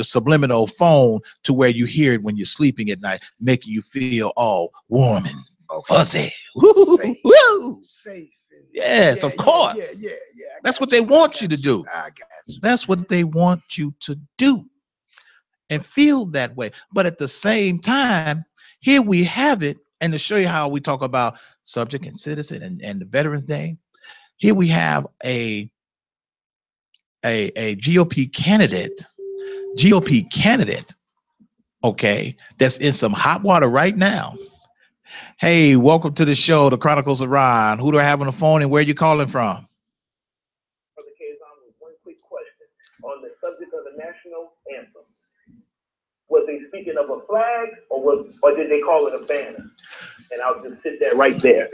subliminal phone to where you hear it when you're sleeping at night, making you feel all warm and fuzzy. Safe. Yes, of course. Yeah. That's what they want you to do. I got you. That's what they want you to do and feel that way. But at the same time, here we have it. And to show you how we talk about subject and citizen and the Veterans Day, here we have a GOP candidate, okay, that's in some hot water right now. Hey, welcome to the show, the Chronicles of Rohn. Who do I have on the phone and where are you calling from? One quick question on the subject of the national anthem. Was they speaking of a flag, or did they call it a banner? And I'll just sit there right there.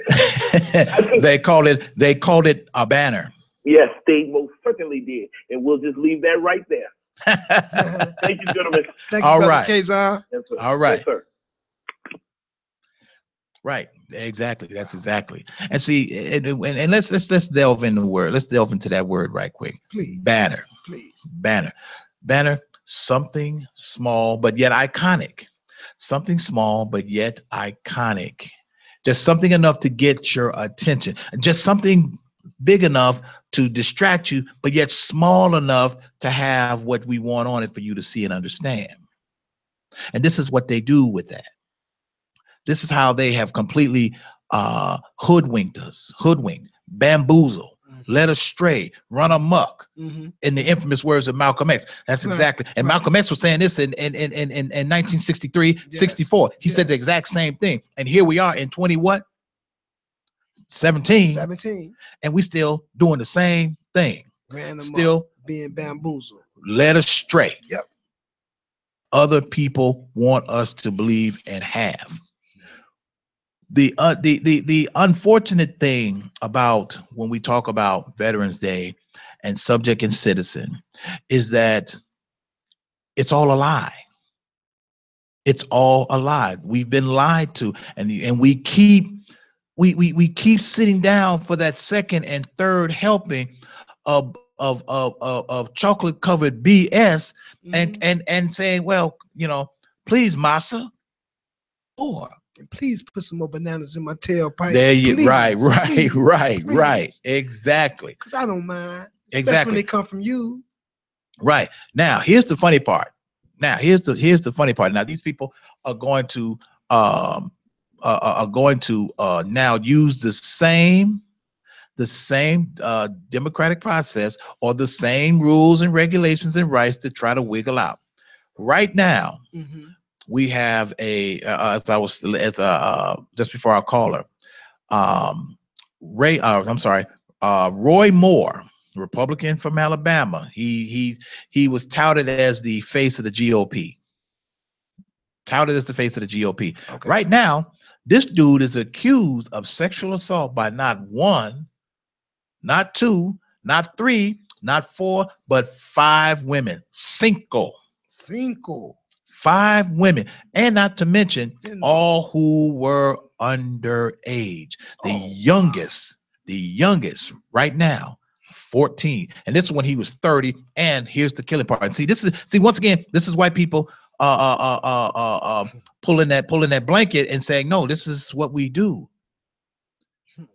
They called it a banner. Yes, they most certainly did, and we'll just leave that right there. Thank you, gentlemen. Thank you, All Brother right. Kazar. Yes, sir. All right. Yes, sir. Right. Exactly. That's exactly. And see, and let's delve into the word. Let's delve into that word right quick. Please. Banner. Please. Banner. Something small but yet iconic. Something small but yet iconic. Just something enough to get your attention. Just something big enough to distract you, but yet small enough to have what we want on it for you to see and understand. And this is what they do with that. This is how they have completely hoodwinked us, bamboozled, led astray, run amok. In the infamous words of Malcolm X. That's exactly. And Malcolm X was saying this in 1963, 64. He said the exact same thing. And here we are in 17, and we still doing the same thing. Still being bamboozled, led astray. Yep. Other people want us to believe and have. The unfortunate thing about when we talk about Veterans Day and subject and citizen is that it's all a lie. It's all a lie. We've been lied to, and we keep sitting down for that second and third helping of chocolate covered BS and saying, well, please, massa, or please put some more bananas in my tailpipe. There you please, right. Exactly. Because I don't mind. Especially Exactly. when they come from you. Right. Now, here's the funny part. Now, here's the funny part. Now, these people are going to now use the same democratic process or the same rules and regulations and rights to try to wiggle out. Right now, we have just before our caller, Roy Moore, Republican from Alabama. He was touted as the face of the GOP. Okay. Right now, this dude is accused of sexual assault by not one, not two, not three, not four, but 5 women. Cinco. 5 women, and not to mention all who were underage. The youngest right now, 14, and this is when he was 30. And here's the killing part. See, once again, this is why people pulling that blanket and saying, no, this is what we do.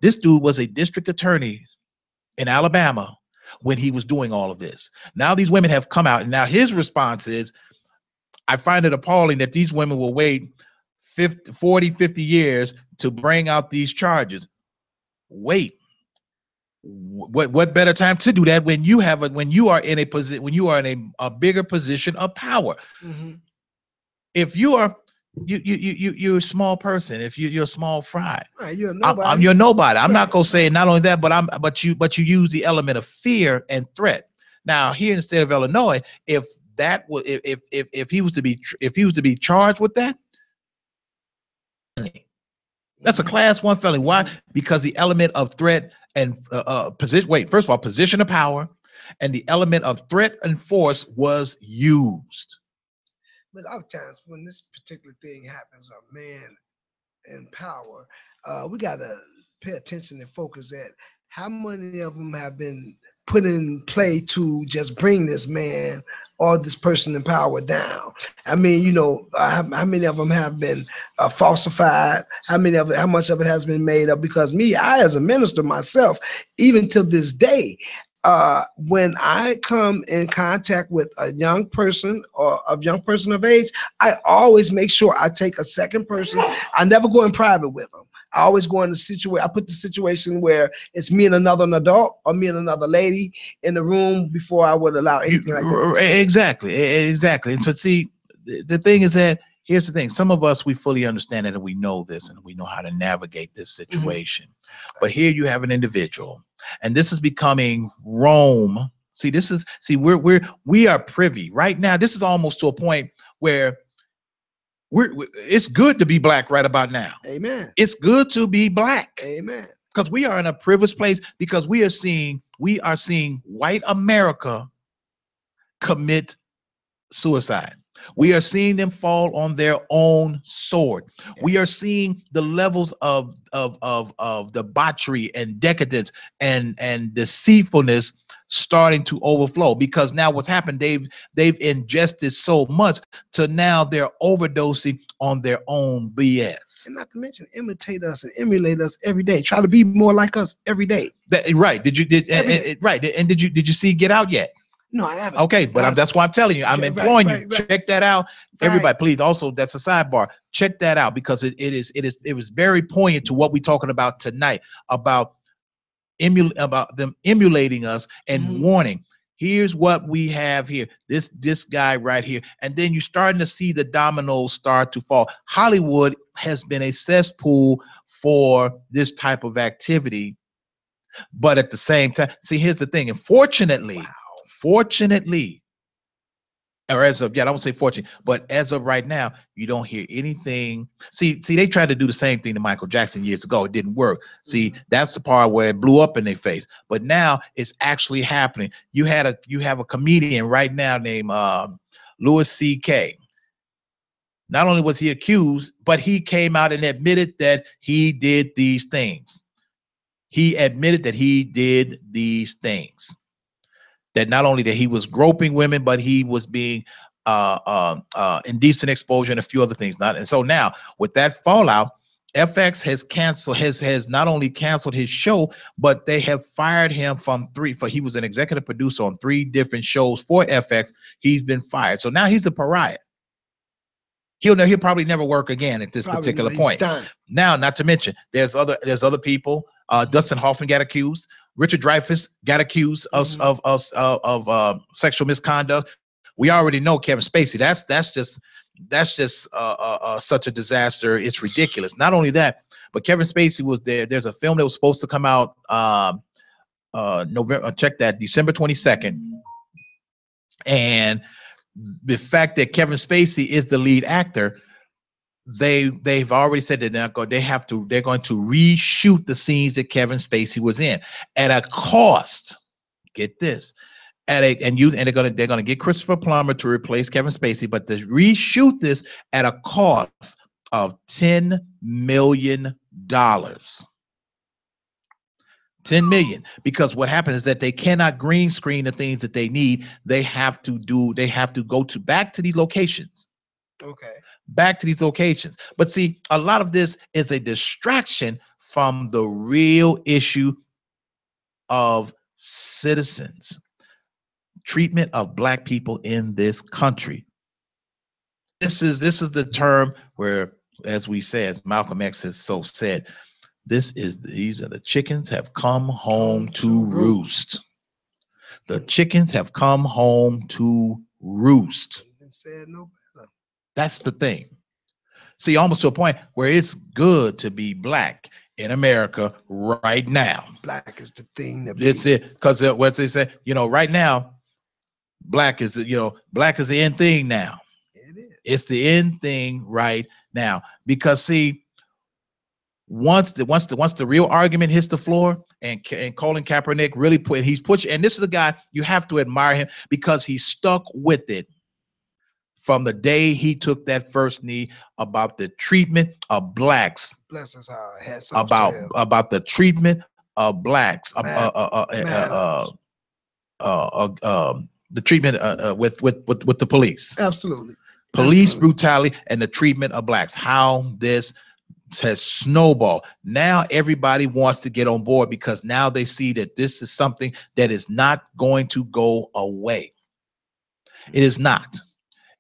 This dude was a district attorney in Alabama when he was doing all of this. Now these women have come out, and now his response is, I find it appalling that these women will wait 50 years to bring out these charges. Wait, what better time to do that when you are in a bigger position of power? If you're a small person, if you're a small fry, right, you're nobody. you're nobody. I'm not gonna say not only that, but you use the element of fear and threat. Now here in the state of Illinois, if he was to be charged with that, that's a class 1 felony. Why? Because the element of threat and position. Wait, first of all, position of power, and the element of threat and force was used. But a lot of times when this particular thing happens, a man in power, we gotta pay attention and focus at how many of them have been put in play to just bring this man or this person in power down. I mean, how many of them have been falsified? How much of it has been made up? Because I as a minister myself, even to this day, when I come in contact with a young person or a young person of age, I always make sure I take a second person. I never go in private with them. I always go in the situation. I put the situation where it's me and another adult or me and another lady in the room before I would allow anything like that. Exactly. And so see, the thing is that here's the thing. Some of us, we fully understand it and we know this and we know how to navigate this situation. But here you have an individual, and this is becoming Rome. We are privy right now. This is almost to a point where it's good to be black right about now. Amen. It's good to be black. Amen. Because we are in a privileged place, because we are seeing white America commit suicide. We are seeing them fall on their own sword. We are seeing the levels of debauchery and decadence and deceitfulness starting to overflow, because now what's happened, they've ingested so much to now they're overdosing on their own BS. And not to mention imitate us and emulate us every day. Try to be more like us every day. Right. Did you see Get Out yet? No, I haven't. Okay, but that's why I'm telling you. I'm imploring you. Check that out. Everybody, please. Also, that's a sidebar. Check that out, because it was very poignant to what we're talking about tonight, about them emulating us and warning. Here's what we have here. This guy right here. And then you're starting to see the dominoes start to fall. Hollywood has been a cesspool for this type of activity. But at the same time, see, here's the thing. And fortunately, or as of, I won't say fortunate, but as of right now, you don't hear anything. See, they tried to do the same thing to Michael Jackson years ago. It didn't work. See, that's the part where it blew up in their face. But now it's actually happening. You have a comedian right now named Louis C.K. Not only was he accused, but he came out and admitted that he did these things. He admitted that he did these things. That not only that he was groping women, but he was being indecent exposure and a few other things. And so now with that fallout, FX has not only canceled his show, but they have fired him from he was an executive producer on 3 different shows for FX. He's been fired. So now he's a pariah. He'll probably never work again at this particular point. Done. Now, not to mention, there's other people. Dustin Hoffman got accused. Richard Dreyfuss got accused of sexual misconduct. We already know Kevin Spacey. That's just such a disaster. It's ridiculous. Not only that, but Kevin Spacey was there. There's a film that was supposed to come out December 22nd, and the fact that Kevin Spacey is the lead actor, they've already said that they're going to reshoot the scenes that Kevin Spacey was in at a cost. Get this, they're going to get Christopher Plummer to replace Kevin Spacey, but to reshoot this at a cost of $10 million. 10 million, because what happens is that they cannot green screen the things that they need. They have to go back to these locations. Okay. Back to these locations. But see, a lot of this is a distraction from the real issue of citizens, treatment of Black people in this country. This is the term where, as we say, as Malcolm X has so said, these are the chickens have come home to roost. The chickens have come home to roost. Said no better. That's the thing. See, almost to a point where it's good to be Black in America right now. Black is the thing to be. It's it, because what they say, right now, Black is the end thing now. It is. It's the end thing right now, because see, once the real argument hits the floor and Colin Kaepernick really he's pushing, and this is a guy you have to admire him because he stuck with it from the day he took that first knee about the treatment of Blacks. Bless his heart. About the treatment of Blacks. The treatment with the police. Absolutely. Police brutality and the treatment of Blacks. How this has snowballed. Now everybody wants to get on board because now they see that this is something that is not going to go away. It is not.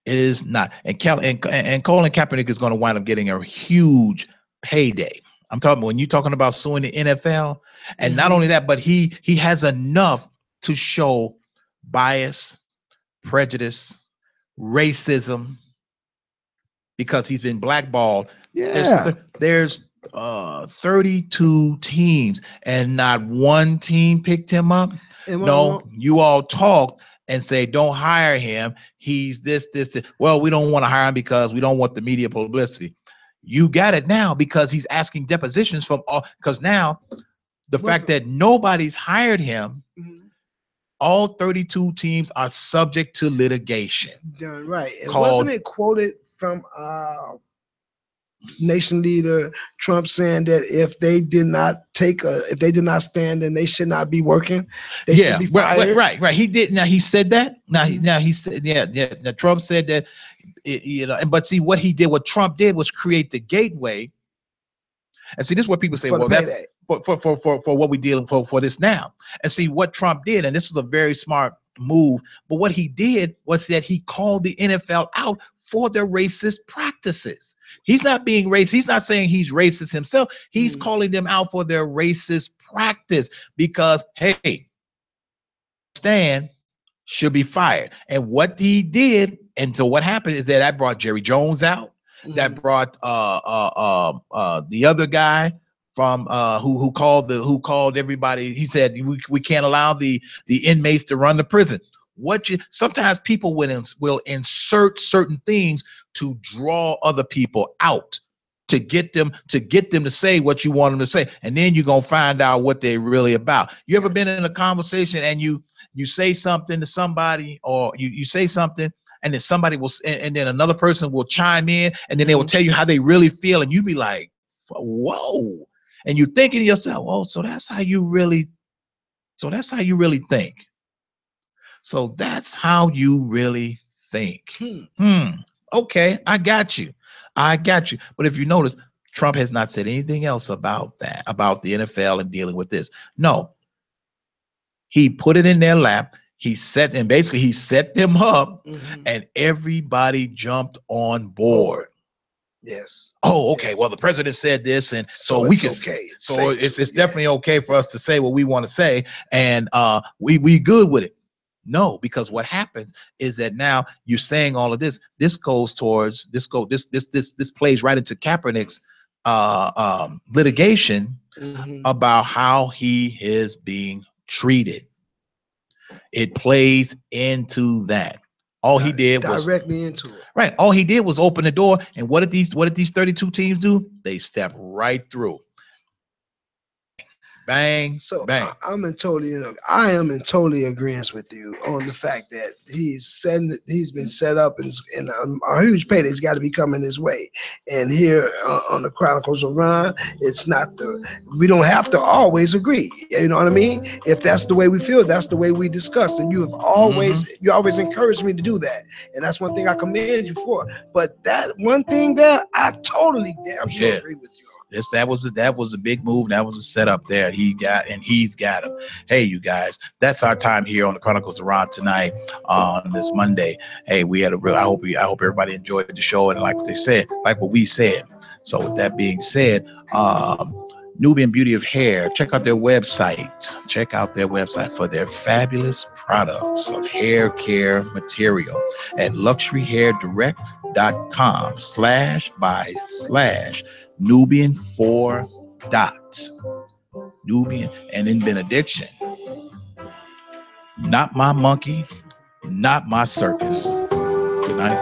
It is not. And Colin Kaepernick is going to wind up getting a huge payday. I'm talking when you're talking about suing the NFL, and not only that, but he has enough to show bias, prejudice, racism, because he's been blackballed. Yeah. There's 32 teams and not one team picked him up. You all talked and say, don't hire him. He's this. Well, we don't want to hire him because we don't want the media publicity. You got it now because he's asking depositions from all, because now the fact that nobody's hired him, All 32 teams are subject to litigation. Done right. And Called wasn't it quoted from nation leader Trump saying that if they did not if they did not stand, then they should not be working. They should be fired. Right. He did. Now he said that. Now he said, yeah. Now Trump said that, but see what he did, what Trump did was create the gateway. And see, this is what people say, For the well, that's payday. for what we dealing for this now. And see what Trump did, and this was a very smart move. But what he did was that he called the NFL out for their racist practices. He's not being racist. He's not saying he's racist himself. He's calling them out for their racist practice because, hey, Stan should be fired. And what he did, and so what happened is that brought Jerry Jones out. That brought the other guy from who called everybody. He said we can't allow the inmates to run the prison. Sometimes people will insert certain things to draw other people out, to get them to say what you want them to say, and then you're gonna find out what they're really about. You ever been in a conversation and you say something to somebody, or you say something, and then somebody will, and then another person will chime in, and then they will tell you how they really feel, and you be like, whoa, and you're thinking to yourself, oh, so that's how you really think. So that's how you really think. Okay, I got you. But if you notice, Trump has not said anything else about that, about the NFL and dealing with this. No, he put it in their lap. He set them up, and everybody jumped on board. Yes. Oh, okay. Yes. Well, the president said this, and so we can. Okay. So it's definitely okay for us to say what we want to say, and we good with it. No, because what happens is that now you're saying all of this. This plays right into Kaepernick's litigation about how he is being treated. It plays into that. All he did was directly into it. Right. All he did was open the door. And what did these 32 teams do? They stepped right through. Bang. So bang. I am in totally agreement with you on the fact that he's been set up, and a huge payday's got to be coming his way. And here on the Chronicles of Rohn, we don't have to always agree. You know what I mean? If that's the way we feel, that's the way we discussed. And you always encouraged me to do that. And that's one thing I commend you for. But that one thing there, I totally damn sure agree with you. That was a big move. That was a setup there. He's got him. Hey, you guys, that's our time here on the Chronicles of Rohn tonight on this Monday. Hey, we had I hope everybody enjoyed the show, and like what we said. So with that being said, Nubian Beauty of Hair, check out their website. Check out their website for their fabulous products of hair care material at luxuryhairdirect.com/Nubian 4 dots. Nubian, and in benediction. Not my monkey, not my circus. Good night.